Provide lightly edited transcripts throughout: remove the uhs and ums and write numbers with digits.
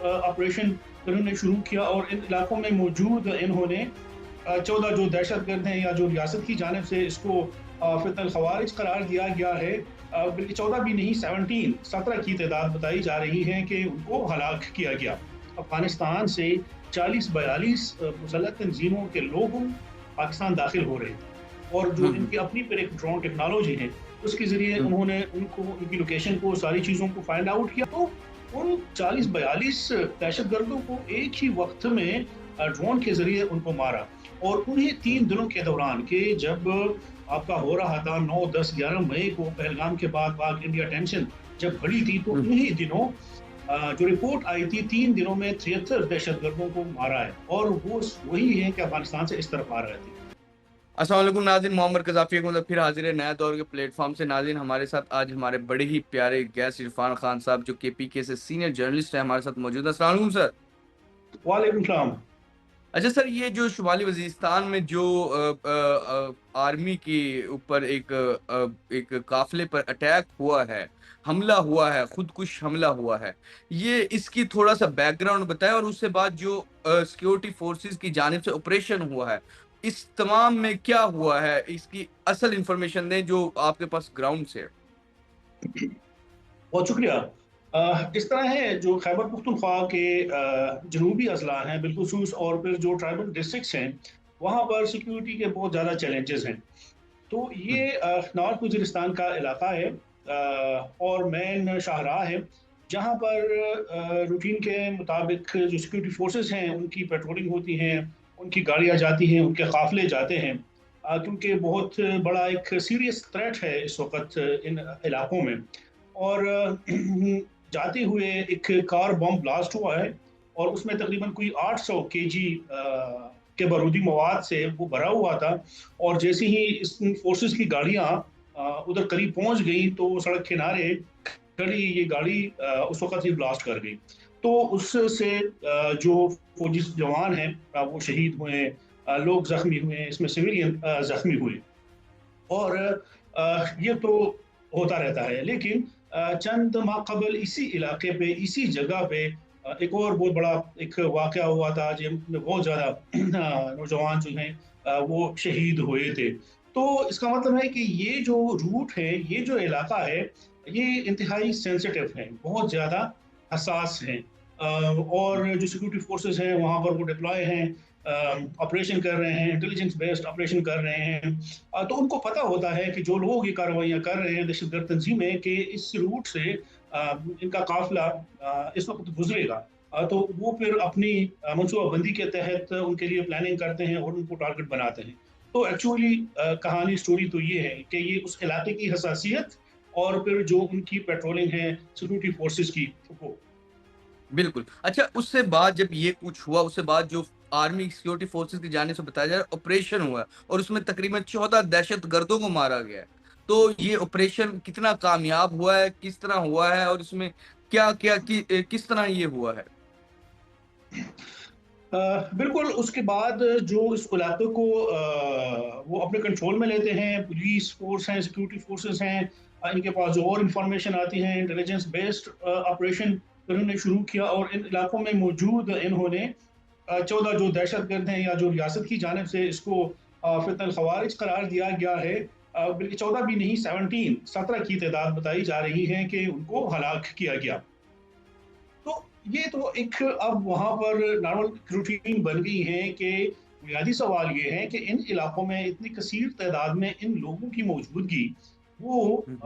Operation इन्होंने शुरू किया और इन इलाकों में मौजूद इन्होंने 14 जो दहशतगर्द हैं या जो रियासत की जानिब से इसको फितनल खवारिज करार दिया गया है, बल्कि 14 भी नहीं, 17 की तादाद बताई जा रही है कि उनको हलाक किया गया। अफगानिस्तान से 40-42 मुसल्लह तंजीमों के लोग पाकिस्तान दाखिल हो रहे थे और जो इनकी अपनी पर एक ड्रोन टेक्नोलॉजी है उसके ज़रिए उन्होंने उनको उनकी लोकेशन को, सारी चीज़ों को फाइंड आउट किया। तो उन 40-42 दहशतगर्दों को एक ही वक्त में ड्रोन के ज़रिए उनको मारा और उन्हें 3 दिनों के दौरान के जब आपका हो रहा था 9, 10, 11 मई को पहलगाम के बाद पाक इंडिया टेंशन जब बढ़ी थी, तो उन्हीं दिनों जो रिपोर्ट आई थी 3 दिनों में 73 दहशतगर्दों को मारा है और वो वही है कि अफगानिस्तान से इस तरफ आ रहे थे। अस्सलाम वालेकुम नाज़रीन, मोहम्मद क़ज़ाफ़ी मतलब फिर हाजिर है नया दौर के प्लेटफॉर्म से। नाज़रीन, हमारे साथ आज हमारे बड़े ही प्यारे गेस्ट इरफान खान साहब जो KPK से सीनियर जर्नलिस्ट हैं हमारे साथ मौजूद है। अस्सलाम वालेकुम सर। वालेकुम सलाम। अच्छा सर, ये जो शुमाली वज़ीरिस्तान में जो आर्मी के ऊपर एक काफ़िले पर अटैक हुआ है, हमला हुआ है, खुदकुश हमला हुआ है, ये इसकी थोड़ा-सा बैकग्राउंड बताएँ और उससे बाद जो सिक्योरिटी फोर्सेस की जानिब से ऑपरेशन हुआ है, इस तमाम में क्या हुआ है? इसकी असल इन्फॉर्मेशन दें जो आपके पास ग्राउंड से है। बहुत शुक्रिया। इस तरह है, जो खैबर पख्तूनख्वा के जनूबी अजला हैं बिलखुसूस और फिर जो ट्राइबल डिस्ट्रिक्ट्स हैं, वहाँ पर सिक्योरिटी के बहुत ज़्यादा चैलेंजेस हैं। तो ये हुँ, नॉर्थ वज़ीरिस्तान का इलाका है और मेन शाहराह है, जहाँ पर रूटीन के मुताबिक जो सिक्योरिटी फोर्सेस हैं उनकी पेट्रोलिंग होती हैं, उनकी गाड़ियाँ जाती हैं, उनके काफ़िले जाते हैं, क्योंकि बहुत बड़ा एक सीरियस थ्रेट है इस वक़्त इन इलाकों में। और जाते हुए एक कार बम ब्लास्ट हुआ है और उसमें तकरीबन कोई 800 केजी के बारूदी मवाद से वो भरा हुआ था और जैसे ही इस फोर्सेस की गाड़ियां उधर करीब पहुंच गई तो सड़क किनारे खड़ी ये गाड़ी उस वक्त ही ब्लास्ट कर गई। तो उससे जो फौजी जवान हैं वो शहीद हुए, लोग जख्मी हुए, इसमें सिविलियन जख्मी हुए और ये तो होता रहता है। लेकिन चंद माह कबल इसी इलाके पे, इसी जगह पे एक और बहुत बड़ा एक वाक़या हुआ था जिसमें बहुत ज़्यादा नौजवान जो हैं वो शहीद हुए थे। तो इसका मतलब है कि ये जो रूट है, ये जो इलाका है, ये इंतहाई सेंसिटिव है, बहुत ज़्यादा हसास है। और जो सिक्योरिटी फोर्सेस हैं वहाँ पर वो डिप्लॉय हैं, ऑपरेशन कर रहे हैं, इंटेलिजेंस बेस्ड ऑपरेशन कर रहे हैं। तो उनको पता होता है कि जो लोग ये कार्रवाइयाँ कर रहे हैं, दहशतगर्द तंजीमें, कि इस रूट से इनका काफिला इस वक्त गुजरेगा। तो वो फिर अपनी मनसूबाबंदी के तहत उनके लिए प्लानिंग करते हैं और उनको टारगेट बनाते हैं। तो एक्चुअली कहानी स्टोरी तो ये है कि ये उस इलाके की हसासियत और फिर जो उनकी पेट्रोलिंग है सिक्योरिटी फोर्सेस की, वो बिल्कुल। अच्छा, उससे बाद जब ये कुछ हुआ, उससे बाद जो आर्मी सिक्योरिटी फोर्सेस की जानिब से बताया जा रहा है ऑपरेशन हुआ है और उसमें तकरीबन 14 दहशतगर्दों को मारा गया है। तो ये ऑपरेशन कितना कामयाब हुआ है, किस तरह हुआ है और इसमें क्या-क्या किस तरह ये हुआ है? बिल्कुल। उसके बाद जो इस इलाके को वो अपने कंट्रोल में लेते हैं, पुलिस फोर्स हैं, सिक्योरिटी फोर्सेस हैं, इनके पास जो और इंफॉर्मेशन आती है, इंटेलिजेंस बेस्ड ऑपरेशन इन्होंने शुरू किया और इन इलाकों में मौजूद इन्होंने 14 जो दहशतगर्द हैं या जो रियासत की जानिब से इसको फितनल खवारिज करार दिया गया है, बल्कि 14 भी नहीं, 17 की तादाद बताई जा रही है कि उनको हलाक किया गया। तो ये तो एक अब वहाँ पर नॉर्मल रूटीन बन गई है कि बुनियादी सवाल ये है कि इन इलाकों में इतनी कसीर तादाद में इन लोगों की मौजूदगी वो हुँ,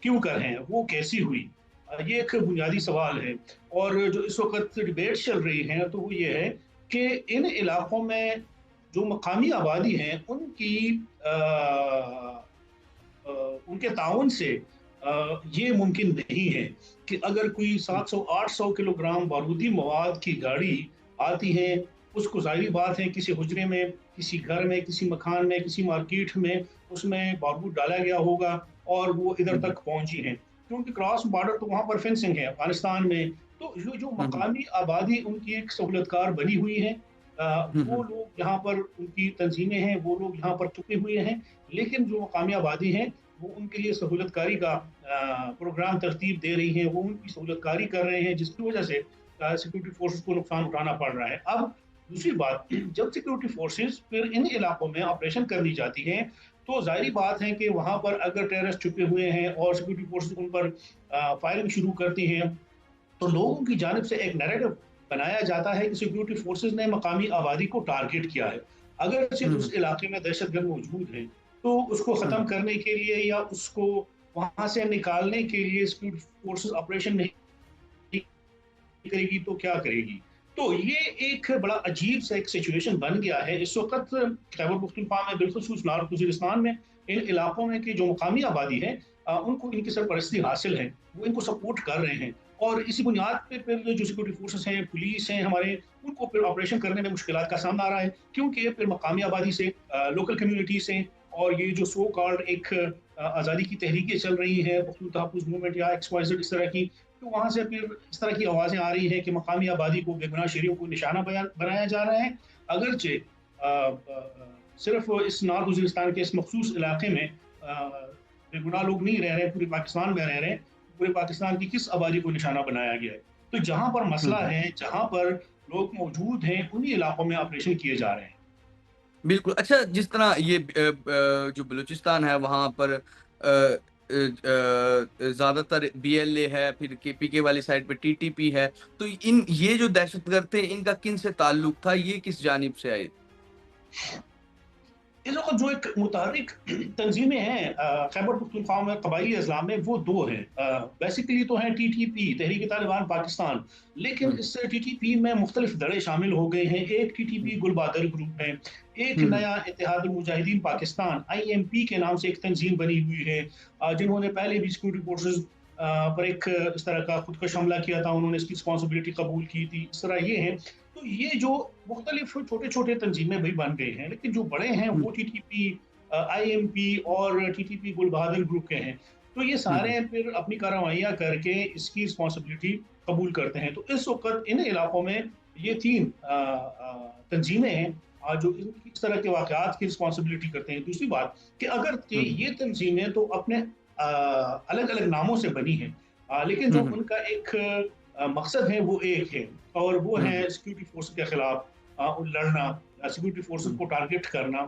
क्यों कर हैं, वो कैसी हुई, ये एक बुनियादी सवाल है। और जो इस वक्त डिबेट चल रही है तो वो ये है कि इन इलाकों में जो मकामी आबादी है उनकी उनके ताउन से ये मुमकिन नहीं है कि अगर कोई हुँ, 700-800 किलोग्राम बारूदी मवाद की गाड़ी आती है, उसको ज़ाहिर बात है किसी हुजरे में, किसी घर में, किसी मकान में, किसी मार्केट में उसमें बारूद डाला गया होगा और वो इधर हुँ, तक पहुंची है, क्योंकि क्रॉस बॉर्डर तो वहाँ पर फेंसिंग है अफगानिस्तान में। तो जो हुँ, हुँ, मकामी आबादी उनकी एक सहूलतकार बनी हुई है, हुँ, वो हुँ, लोग यहाँ पर, उनकी तंजीमें हैं, वो लोग यहाँ पर छुपे हुए हैं। लेकिन जो मकामी आबादी है वो उनके लिए सहूलतकारी का प्रोग्राम तरतीब दे रही है, वो उनकी सहूलतकारी कर रहे हैं, जिसकी वजह से सिक्योरिटी फोर्सेस को नुकसान उठाना पड़ रहा है। अब दूसरी बात, जब सिक्योरिटी फोर्सेस फिर इन इलाकों में ऑपरेशन करनी जाती हैं, तो जाहिर बात है कि वहां पर अगर टेररिस्ट छुपे हुए हैं और सिक्योरिटी फोर्सेस उन पर फायरिंग शुरू करती हैं, तो लोगों की जानिब से एक नैरेटिव बनाया जाता है कि सिक्योरिटी फोर्सेस ने मकामी आबादी को टारगेट किया है। अगर से हम्म उस इलाके में दहशतगर्द मौजूद हैं, तो उसको ख़त्म हम्म करने के लिए या उसको वहां से निकालने के लिए सिक्योरिटी फोर्सेस ऑपरेशन नहीं करेगी तो क्या करेगी। तो ये एक बड़ा अजीब सा एक सिचुएशन बन गया है इस वक्त खैबर पख्तूनख्वा में, बिलखसूस नार्थ वजीरिस्तान में, इन इलाकों में कि जो मकामी आबादी है उनको इनकी सरपरस्ती हासिल है, वो इनको सपोर्ट कर रहे हैं, और इसी बुनियाद पे फिर जो सिक्योरिटी फोर्सेस हैं, पुलिस हैं हमारे, उनको फिर ऑपरेशन करने में मुश्किलात का सामना आ रहा है, क्योंकि फिर मकामी आबादी से, लोकल कम्युनिटी से, और ये जो सो कॉल्ड एक आज़ादी की तहरीकें चल रही हैं, पख्तून तहफ़्फ़ुज़ मूवमेंट या XYZ इस तरह की, तो वहाँ से फिर इस तरह की आवाज़ें आ रही हैं कि मकामी आबादी को, बेगुनाह शहरियों को निशाना बनाया जा रहा है। अगरचे सिर्फ इस नॉर्थ वज़ीरिस्तान के इस मखसूस इलाके में बेगुनाह लोग नहीं रह रहे, पूरे पाकिस्तान में रह रहे हैं। पूरे पाकिस्तान की किस आबादी को निशाना बनाया गया है? तो जहाँ पर मसला हम्म। है, जहाँ पर लोग मौजूद हैं, उन्हीं इलाकों में ऑपरेशन किए जा रहे हैं। बिल्कुल। अच्छा, जिस तरह ये जो बलूचिस्तान है वहाँ पर ज़्यादातर बीएलए है, फिर केपीके वाली साइड पे टीटीपी है, तो इन ये जो दहशतगर्द थे इनका किन से ताल्लुक था, ये किस जानिब से आए? इस वक्त जो एक मुतहरिक तंजीमें हैं खैबर पख्तूनख्वा में, कबायली अजला में, वो दो हैं। बेसिकली तो हैं TTP, तहरीक तालिबान पाकिस्तान, लेकिन हुँ, इस TTP में मुख्तलिफ धड़े शामिल हो गए हैं। एक हुँ, TTP गुलबादर ग्रुप है, एक हुँ, हुँ, नया इत्तेहादुल मुजाहिदीन पाकिस्तान IMP के नाम से एक तंजीम बनी हुई है, जिन्होंने पहले भी सिक्योरिटी फोर्सेज पर एक इस तरह का खुदकश हमला किया था, उन्होंने इसकी रिस्पॉन्सिबिलिटी कबूल की थी, इस तरह ये है। तो ये जो मुख्तलिफ छोटे छोटे तंजीमें भी बन गए हैं, लेकिन जो बड़े हैं हुँ, वो TTP, IMP और TTP गुल बहादुर ग्रुप के हैं। तो ये हुँ, हुँ, सारे फिर अपनी कार्रवाइयाँ करके इसकी रिस्पॉन्सिबिलिटी कबूल करते हैं। तो इस वक्त इन इलाकों में ये तीन तंजीमें हैं जो इस तरह के वाक़यात की रिस्पॉन्सिबिलिटी करते हैं। दूसरी बात कि अगर हुँ, ये तंजीमें तो अपने अलग अलग नामों से बनी हैं, लेकिन हुँ, जो हुँ, उनका एक मकसद है वो एक है, और वो हुँ, है हुँ, सिक्योरिटी फोर्स के खिलाफ लड़ना, सिक्योरिटी फोर्सेस हुँ, को टारगेट करना।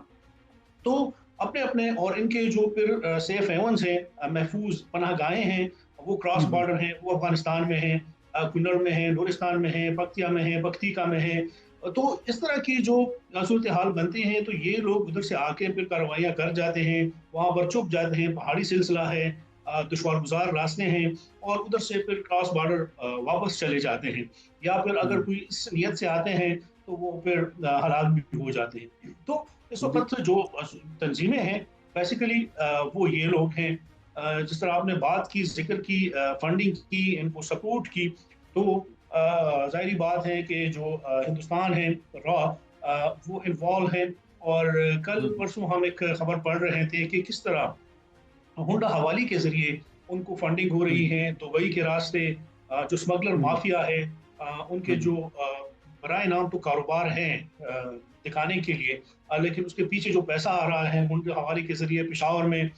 तो अपने अपने, और इनके जो फिर सेफ हेवन्स हैं, महफूज पनाह गाहें हैं, वो क्रॉस हुँ, हुँ, बॉर्डर हैं, वो अफगानिस्तान में हैं, कुन्नड़ में हैं, नूरिस्तान में हैं, पक्तिया में हैं, बख्तिका में हैं। तो इस तरह की जो सूरत हाल बनती हैं, तो ये लोग उधर से आके फिर कार्रवाइयाँ कर जाते हैं, वहाँ पर छुप जाते हैं, पहाड़ी सिलसिला है, दुश्वार गुजार रास्ते हैं, और उधर से फिर क्रॉस बॉर्डर वापस चले जाते हैं, या फिर अगर हुँ, कोई इस नीयत से आते हैं तो वो फिर हालात भी हो जाते हैं। तो इस बि वक्त जो तंजीमें हैं, बेसिकली वो ये लोग हैं। जिस तरह आपने बात की, जिक्र की, फंडिंग की, इनको सपोर्ट की, तो जाहिर बात है कि जो हिंदुस्तान है, रॉ, वो इन्वॉल्व है। और कल हुँ, परसों हम एक खबर पढ़ रहे थे कि किस तरह हुंडा हवाली के जरिए उनको फंडिंग हो रही हुँ, है, दुबई के रास्ते। जो स्मगलर हुँ, माफिया है, हुँ, उनके हुँ, जो बराए नाम तो कारोबार हैं दिखाने के लिए, लेकिन उसके पीछे जो पैसा आ रहा है हुंडा हवाली के जरिए पेशावर में,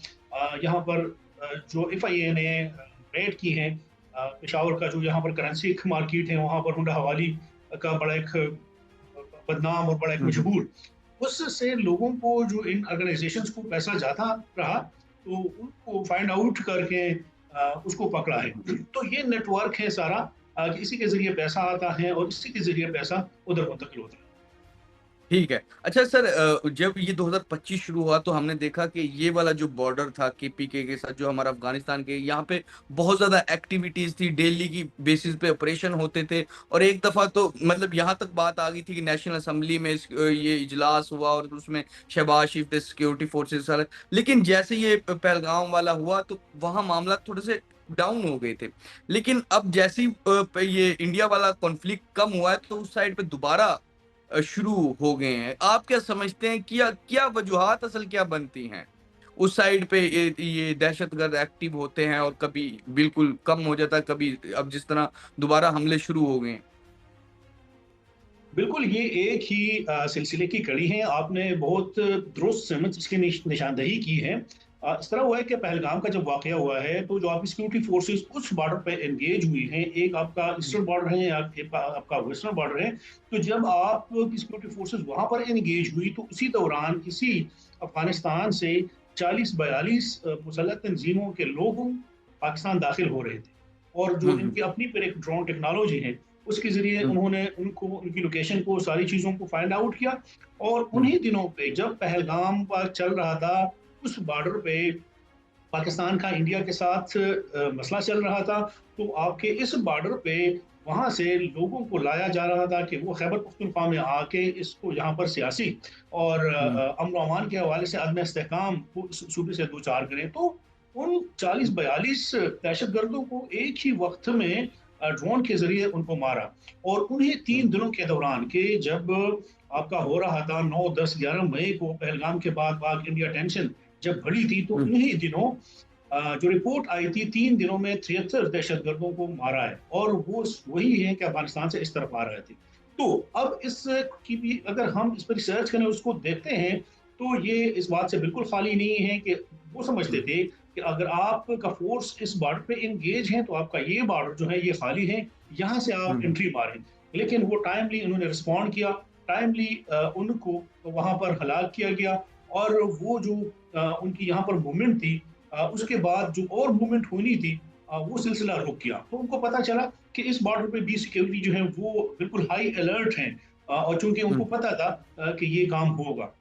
यहाँ पर जो FIA ने रेड की है, पेशावर का जो यहाँ पर करेंसी मार्केट है, वहाँ पर हुंडा हवाली का बड़ा एक बदनाम और बड़ा एक हुँ, हुँ। मशहूर, उससे लोगों को, जो इन ऑर्गेनाइजेशंस को पैसा जाता रहा, तो उनको फाइंड आउट करके उसको पकड़ा है। तो ये नेटवर्क है सारा, कि इसी के जरिए पैसा आता है और इसी के जरिए पैसा उधर मुंतकिल होता है। ठीक है। अच्छा सर, जब ये 2025 शुरू हुआ तो हमने देखा कि ये वाला जो बॉर्डर था केपीके के साथ जो हमारा अफ़गानिस्तान के, यहाँ पे बहुत ज़्यादा एक्टिविटीज़ थी, डेली की बेसिस पे ऑपरेशन होते थे और एक दफ़ा तो मतलब यहाँ तक बात आ गई थी कि नेशनल असेंबली में ये इजलास हुआ और उसमें शहबाज शरीफ थे, सिक्योरिटी फोर्सेस सारे। लेकिन जैसे ये पहलगाम वाला हुआ तो वहाँ मामला थोड़े से डाउन हो गए थे। लेकिन अब जैसे ही ये इंडिया वाला कॉन्फ्लिक्ट कम हुआ है तो उस साइड पे दोबारा शुरू हो गए हैं। आप क्या समझते हैं, क्या क्या वजूहात असल क्या बनती हैं? उस साइड पे ये दहशतगर्द एक्टिव होते हैं और कभी बिल्कुल कम हो जाता है, कभी अब जिस तरह दोबारा हमले शुरू हो गए हैं। बिल्कुल, ये एक ही सिलसिले की कड़ी है। आपने बहुत दुरुस्त समझ इसकी निशानदही की है। इस तरह हुआ है कि पहलगाम का जब वाक़या हुआ है, तो जो आपकी सिक्योरिटी फोर्सेस उस बॉर्डर पे एंगेज हुई हैं, एक आपका ईस्टर्न बॉर्डर है या एक आपका वेस्टर्न बॉर्डर है, तो जब आपकी सिक्योरिटी फोर्सेस वहाँ पर एंगेज हुई, तो उसी दौरान इसी अफ़गानिस्तान से 40-42 मुसल्लह तंज़ीमों के लोग पाकिस्तान दाखिल हो रहे थे। और जो हम्म, इनकी अपनी फिर एक ड्रोन टेक्नोलॉजी है, उसके ज़रिए हम्म, उन्होंने उनको उनकी लोकेशन को, सारी चीज़ों को फाइंड आउट किया। और हम्म, उन्हीं दिनों पे जब पहलगाम पर चल रहा था, उस बॉर्डर पे पाकिस्तान का इंडिया के साथ मसला चल रहा था, तो आपके इस बॉर्डर पे वहाँ से लोगों को लाया जा रहा था कि वो खैबर पख्तूनख्वा में आके इसको यहाँ पर सियासी और हम्म, अमन व अमान के हवाले से अदम इस्तेहकाम को इस सूबे से दो चार करें। तो उन 40-42 दहशत गर्दों को एक ही वक्त में ड्रोन के जरिए उनको मारा। और उन्हीं हम्म, 3 दिनों के दौरान के जब आपका हो रहा था 9, 10, 11 मई को पहलगाम के बाद पाक इंडिया टेंशन जब बढ़ी थी, तो हम्म, उन्हीं दिनों जो रिपोर्ट आई थी, 3 दिनों में 73 दहशत गर्दों को मारा है। और वो वही है कि अफगानिस्तान से इस तरफ आ रहे थे। तो अब इस की भी अगर हम इस पर रिसर्च करें, उसको देखते हैं, तो ये इस बात से बिल्कुल खाली नहीं है कि वो समझते हम्म, थे कि अगर आपका फोर्स इस बॉर्डर पे इंगेज है, तो आपका ये बॉर्डर जो है ये खाली है, यहाँ से आप हम्म, एंट्री मारें। लेकिन वो टाइमली उन्होंने रिस्पॉन्ड किया, टाइमली उनको वहां पर हलाक किया गया। और वो जो उनकी यहाँ पर मूवमेंट थी, उसके बाद जो और मूवमेंट होनी थी, वो सिलसिला रुक गया। तो उनको पता चला कि इस बॉर्डर पे भी सिक्योरिटी जो है वो बिल्कुल हाई अलर्ट है। और चूंकि उनको हम्म, पता था कि ये काम होगा।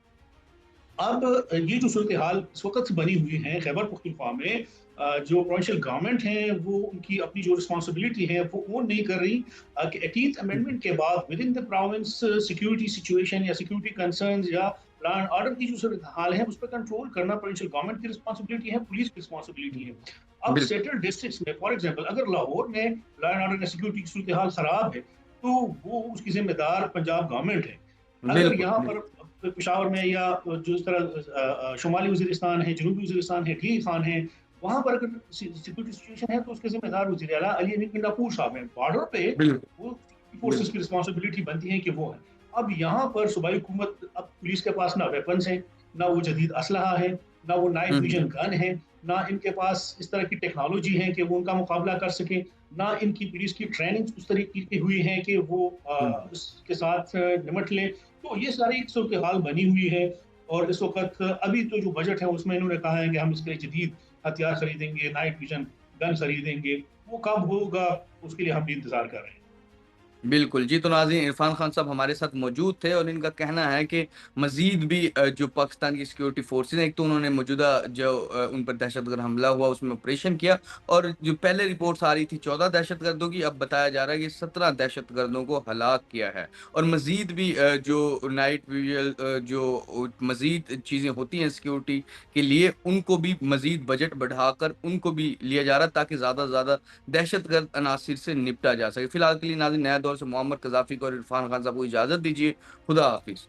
अब ये जो सूरत हाल इस वक्त बनी हुई है खैबर पख्तूनख्वा में, जो प्रोविंशियल गवर्नमेंट है वो उनकी अपनी जो रिस्पॉन्सिबिलिटी है वो ओन नहीं कर रही कि 18th हम्म, अमेंडमेंट के बाद with in the province security situation या सिक्योरिटी कंसर्न्स या लॉ एंड ऑर्डर की जो सूरत हाल है उस पर कंट्रोल करना प्रोविंशियल गवर्नमेंट की रिस्पॉन्सिबिलिटी है, पुलिस की रिस्पॉन्सिबिलिटी है। अब बिल्कुल, सेटल डिस्ट्रिक्ट्स में फॉर एग्जाम्पल अगर लाहौर में लॉ एंड ऑर्डर या सिक्योरिटी की सूरत हाल खराब है, तो वो उसकी जिम्मेदार पंजाब गवर्नमेंट है। अगर बिल्कुल, यहाँ पर बिल्कुल, पेशावर में या जो इस तरह शुमाली वजीरिस्तान है, जनूबी वजीरिस्तान है, ढील खान है, वहाँ पर अगर सिक्योरिटी सिचुएशन है, तो उसके जिम्मेदार वजीर आला अली अमीन गंडापुर साहब हैं। बॉर्डर पे बिल्कुल, वो फोर्सेस बिल्कुल, की रिस्पॉन्सिबिलिटी बनती है कि वो है। अब यहाँ पर सूबाई हुकूमत, अब पुलिस के पास ना वेपन्स है, ना वो जदीद असलहा है, ना वो नाइट हम्म, विजन गन है, ना इनके पास इस तरह की टेक्नोलॉजी है कि वो उनका मुकाबला कर सके, ना इनकी पुलिस की ट्रेनिंग उस तरीके की हुई है कि वो हम्म, इसके साथ निमट ले। तो ये सारी सूरत हाल बनी हुई है। और इस वक्त अभी तो जो बजट है उसमें इन्होंने कहा है कि हम इसके लिए जदीद हथियार खरीदेंगे, नाइट विजन गन खरीदेंगे। वो कब होगा, उसके लिए हम भी इंतजार कर रहे हैं। बिल्कुल। जी, तो नाज़रीन इरफ़ान खान साहब हमारे साथ मौजूद थे और इनका कहना है कि मज़ीद भी जो पाकिस्तान की सिक्योरिटी फ़ोर्सेज़ हैं, एक तो उन्होंने मौजूदा जो उन पर दहशतगर्द हमला हुआ उसमें ऑपरेशन किया और जो पहले रिपोर्ट्स आ रही थी 14 दहशतगर्दों की, अब बताया जा रहा है कि 17 दहशतगर्दों को हलाक किया है। और मज़ीद भी जो नाइट विज़ुअल जो मज़ीद चीज़ें होती हैं सिक्योरिटी के लिए, उनको भी मज़ीद बजट बढ़ाकर उनको भी लिया जा रहा है ताकि ज़्यादा से ज़्यादा दहशतगर्द अनासिर से निपटा जा सके। फिलहाल के लिए नाज़रीन नया दौर से मोहम्मद कज़ाफ़ी को और इरफ़ान खान साहब को इजाज़त दीजिए। खुदा हाफ़िज़।